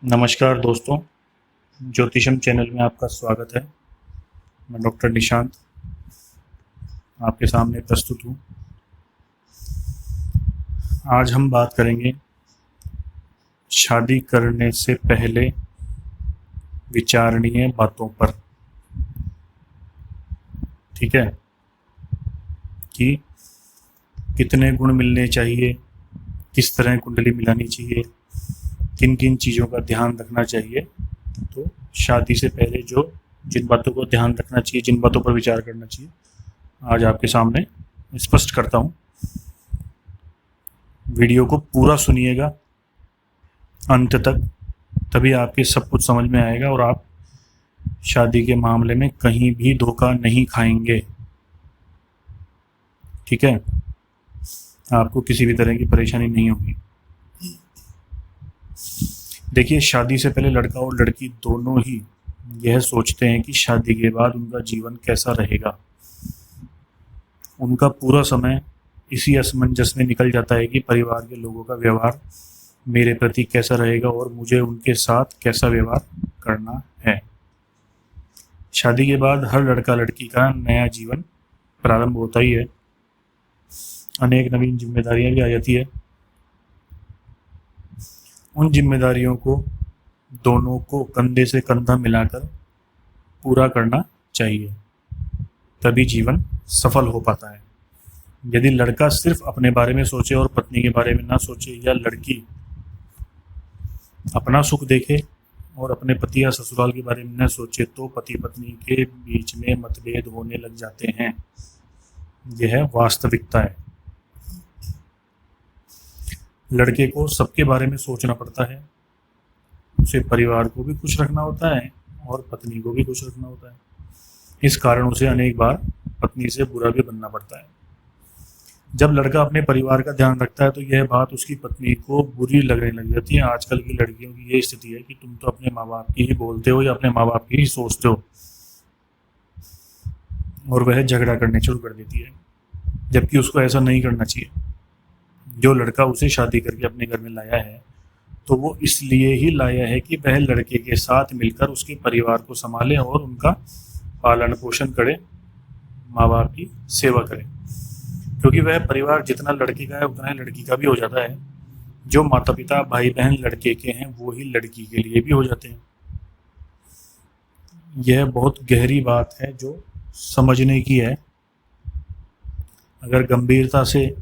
नमस्कार दोस्तों, ज्योतिषम चैनल में आपका स्वागत है। मैं डॉक्टर निशांत आपके सामने प्रस्तुत हूँ। आज हम बात करेंगे शादी करने से पहले विचारणीय बातों पर। ठीक है कि कितने गुण मिलने चाहिए, किस तरह कुंडली मिलानी चाहिए, किन किन चीज़ों का ध्यान रखना चाहिए। तो शादी से पहले जिन बातों को ध्यान रखना चाहिए, जिन बातों पर विचार करना चाहिए, आज आपके सामने स्पष्ट करता हूँ। वीडियो को पूरा सुनिएगा अंत तक, तभी आपके सब कुछ समझ में आएगा और आप शादी के मामले में कहीं भी धोखा नहीं खाएंगे। ठीक है, आपको किसी भी तरह की परेशानी नहीं होगी। देखिए, शादी से पहले लड़का और लड़की दोनों ही यह सोचते हैं कि शादी के बाद उनका जीवन कैसा रहेगा। उनका पूरा समय इसी असमंजस में निकल जाता है कि परिवार के लोगों का व्यवहार मेरे प्रति कैसा रहेगा और मुझे उनके साथ कैसा व्यवहार करना है। शादी के बाद हर लड़का लड़की का नया जीवन प्रारंभ होता ही है। अनेक नवीन जिम्मेदारियां भी आ जाती है। उन जिम्मेदारियों को दोनों को कंधे से कंधा मिलाकर पूरा करना चाहिए, तभी जीवन सफल हो पाता है। यदि लड़का सिर्फ अपने बारे में सोचे और पत्नी के बारे में ना सोचे, या लड़की अपना सुख देखे और अपने पति या ससुराल के बारे में न सोचे, तो पति पत्नी के बीच में मतभेद होने लग जाते हैं। यह वास्तविकता है। लड़के को सबके बारे में सोचना पड़ता है। उसे परिवार को भी खुश रखना होता है और पत्नी को भी खुश रखना होता है। इस कारण उसे अनेक बार पत्नी से बुरा भी बनना पड़ता है। जब लड़का अपने परिवार का ध्यान रखता है तो यह बात उसकी पत्नी को बुरी लगने लग जाती है। आजकल की लड़कियों की यह स्थिति है कि तुम तो अपने माँ बाप की ही बोलते हो या अपने माँ बाप की ही सोचते हो, और वह झगड़ा करने शुरू कर देती है, जबकि उसको ऐसा नहीं करना चाहिए। जो लड़का उसे शादी करके अपने घर में लाया है, तो वो इसलिए ही लाया है कि वह लड़के के साथ मिलकर उसके परिवार को संभाले और उनका पालन पोषण करे, माँ बाप की सेवा करे। क्योंकि वह परिवार जितना लड़के का है उतना ही लड़की का भी हो जाता है। जो माता पिता भाई बहन लड़के के हैं वो ही लड़की के लिए भी हो जाते हैं। यह बहुत गहरी बात है जो समझने की है। अगर गंभीरता से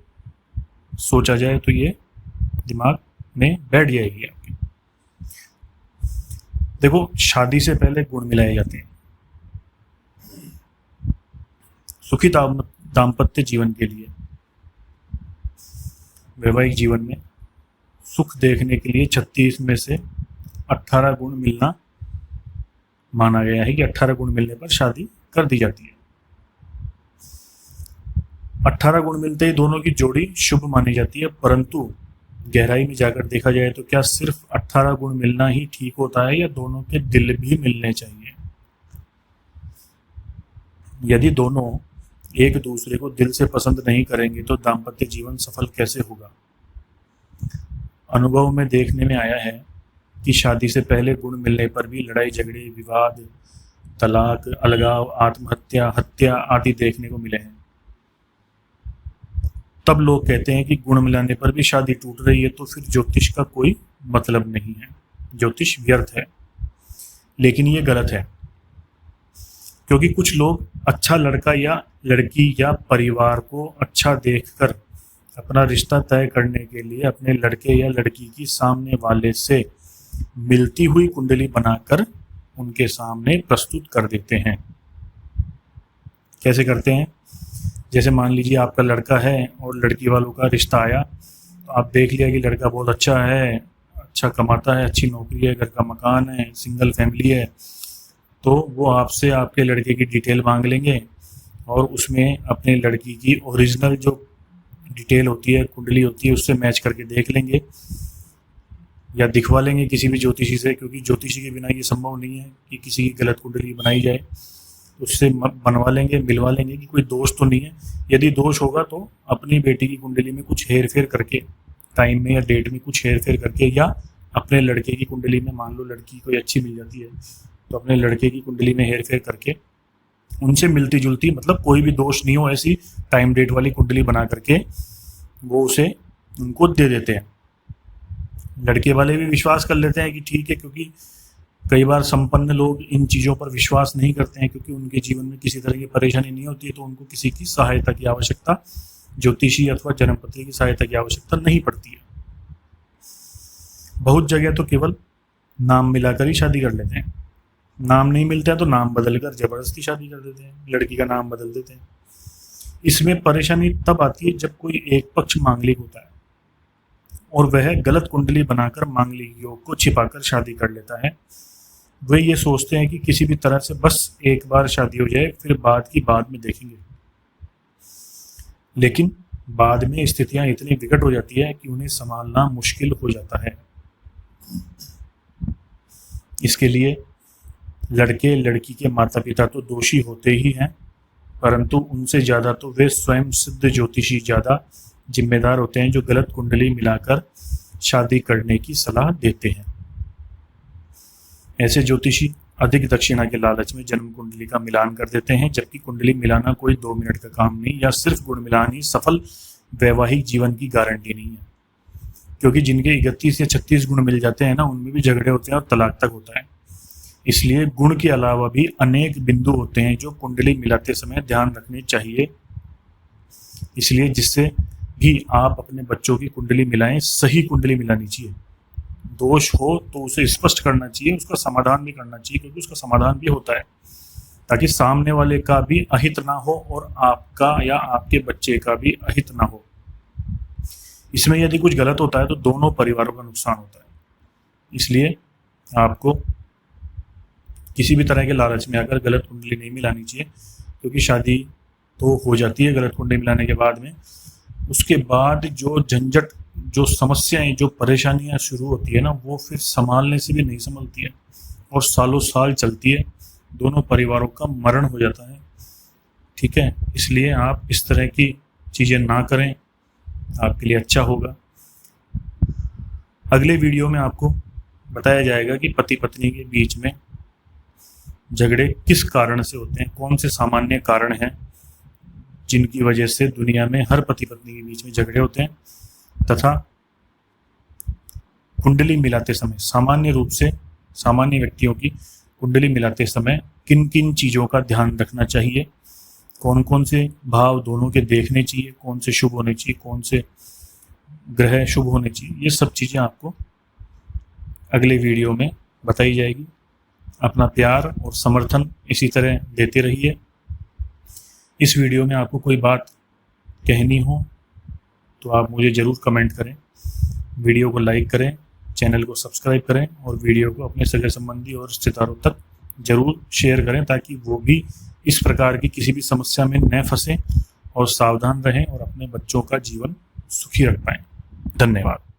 सोचा जाए तो ये दिमाग में बैठ जाएगी आपके। देखो, शादी से पहले गुण मिलाए जाते हैं सुखी दाम्पत्य जीवन के लिए। वैवाहिक जीवन में सुख देखने के लिए 36 में से 18 गुण मिलना माना गया है कि 18 गुण मिलने पर शादी कर दी जाती है। 18 गुण मिलते ही दोनों की जोड़ी शुभ मानी जाती है। परंतु गहराई में जाकर देखा जाए तो क्या सिर्फ 18 गुण मिलना ही ठीक होता है, या दोनों के दिल भी मिलने चाहिए? यदि दोनों एक दूसरे को दिल से पसंद नहीं करेंगे तो दाम्पत्य जीवन सफल कैसे होगा? अनुभव में देखने में आया है कि शादी से पहले गुण मिलने पर भी लड़ाई झगड़े, विवाद, तलाक, अलगाव, आत्महत्या, हत्या आदि देखने को मिले हैं। तब लोग कहते हैं कि गुण मिलाने पर भी शादी टूट रही है, तो फिर ज्योतिष का कोई मतलब नहीं है, ज्योतिष व्यर्थ है। लेकिन ये गलत है, क्योंकि कुछ लोग अच्छा लड़का या लड़की या परिवार को अच्छा देखकर अपना रिश्ता तय करने के लिए अपने लड़के या लड़की की सामने वाले से मिलती हुई कुंडली बनाकर उनके सामने प्रस्तुत कर देते हैं। कैसे करते हैं? जैसे मान लीजिए आपका लड़का है और लड़की वालों का रिश्ता आया, तो आप देख लिया कि लड़का बहुत अच्छा है, अच्छा कमाता है, अच्छी नौकरी है, घर का मकान है, सिंगल फैमिली है, तो वो आपसे आपके लड़के की डिटेल मांग लेंगे और उसमें अपने लड़की की ओरिजिनल जो डिटेल होती है, कुंडली होती है, उससे मैच करके देख लेंगे या दिखवा लेंगे किसी भी ज्योतिषी से, क्योंकि ज्योतिषी के बिना ये संभव नहीं है कि किसी की गलत कुंडली बनाई जाए। उससे बनवा लेंगे, मिलवा लेंगे कि कोई दोष तो नहीं है। यदि दोष होगा तो अपनी बेटी की कुंडली में कुछ हेर फेर करके, टाइम में या डेट में कुछ हेर फेर करके, या अपने लड़के की कुंडली में, मान लो लड़की कोई अच्छी मिल जाती है तो अपने लड़के की कुंडली में हेर फेर करके उनसे मिलती जुलती, मतलब कोई भी दोष नहीं हो ऐसी टाइम डेट वाली कुंडली बना करके वो उसे उनको दे देते हैं। लड़के वाले भी विश्वास कर लेते हैं कि ठीक है, क्योंकि कई बार संपन्न लोग इन चीज़ों पर विश्वास नहीं करते हैं क्योंकि उनके जीवन में किसी तरह की परेशानी नहीं होती है, तो उनको किसी की सहायता की आवश्यकता, ज्योतिषी अथवा जन्मपत्री की सहायता की आवश्यकता नहीं पड़ती है। बहुत जगह तो केवल नाम मिलाकर ही शादी कर लेते हैं, नाम नहीं मिलता है तो नाम बदलकर जबरदस्ती शादी कर देते हैं, लड़की का नाम बदल देते हैं। इसमें परेशानी तब आती है जब कोई एक पक्ष मांगलिक होता है और वह गलत कुंडली बनाकर मांगलिक योग को छिपाकर शादी कर लेता है। वे ये सोचते हैं कि किसी भी तरह से बस एक बार शादी हो जाए, फिर बाद की बाद में देखेंगे। लेकिन बाद में स्थितियां इतनी विकट हो जाती है कि उन्हें संभालना मुश्किल हो जाता है। इसके लिए लड़के लड़की के माता पिता तो दोषी होते ही हैं, परंतु उनसे ज़्यादा तो वे स्वयं सिद्ध ज्योतिषी ज़्यादा जिम्मेदार होते हैं जो गलत कुंडली मिलाकर शादी करने की सलाह देते हैं। ऐसे ज्योतिषी अधिक दक्षिणा के लालच में जन्म कुंडली का मिलान कर देते हैं, जबकि कुंडली मिलाना कोई 2 मिनट का काम नहीं, या सिर्फ गुण मिलान ही सफल वैवाहिक जीवन की गारंटी नहीं है। क्योंकि जिनके 31 या 36 गुण मिल जाते हैं ना, उनमें भी झगड़े होते हैं और तलाक तक होता है। इसलिए गुण के अलावा भी अनेक बिंदु होते हैं जो कुंडली मिलाते समय ध्यान रखने चाहिए। इसलिए जिससे भी आप अपने बच्चों की कुंडली मिलाएं, सही कुंडली मिलानी चाहिए। दोष हो तो उसे स्पष्ट करना चाहिए, उसका समाधान भी करना चाहिए, क्योंकि उसका समाधान भी होता है, ताकि सामने वाले का भी अहित ना हो और आपका या आपके बच्चे का भी अहित ना हो। इसमें यदि कुछ गलत होता है तो दोनों परिवारों का नुकसान होता है। इसलिए आपको किसी भी तरह के लालच में आकर गलत कुंडली नहीं मिलानी चाहिए, क्योंकि शादी तो हो जाती है गलत कुंडली मिलाने के बाद में। उसके बाद जो झंझट, जो समस्याएं, जो परेशानियां शुरू होती है ना, वो फिर संभालने से भी नहीं संभलती है और सालों साल चलती है। दोनों परिवारों का मरण हो जाता है। ठीक है, इसलिए आप इस तरह की चीज़ें ना करें, आपके लिए अच्छा होगा। अगले वीडियो में आपको बताया जाएगा कि पति पत्नी के बीच में झगड़े किस कारण से होते हैं, कौन से सामान्य कारण हैं जिनकी वजह से दुनिया में हर पति पत्नी के बीच में झगड़े होते हैं, तथा कुंडली मिलाते समय सामान्य रूप से सामान्य व्यक्तियों की कुंडली मिलाते समय किन किन चीज़ों का ध्यान रखना चाहिए, कौन कौन से भाव दोनों के देखने चाहिए, कौन से शुभ होने चाहिए, कौन से ग्रह शुभ होने चाहिए, ये सब चीज़ें आपको अगले वीडियो में बताई जाएगी। अपना प्यार और समर्थन इसी तरह देते रहिए। इस वीडियो में आपको कोई बात कहनी हो तो आप मुझे ज़रूर कमेंट करें, वीडियो को लाइक करें, चैनल को सब्सक्राइब करें और वीडियो को अपने सगे संबंधी और रिश्तेदारों तक ज़रूर शेयर करें, ताकि वो भी इस प्रकार की किसी भी समस्या में न फंसें और सावधान रहें और अपने बच्चों का जीवन सुखी रख पाएं। धन्यवाद।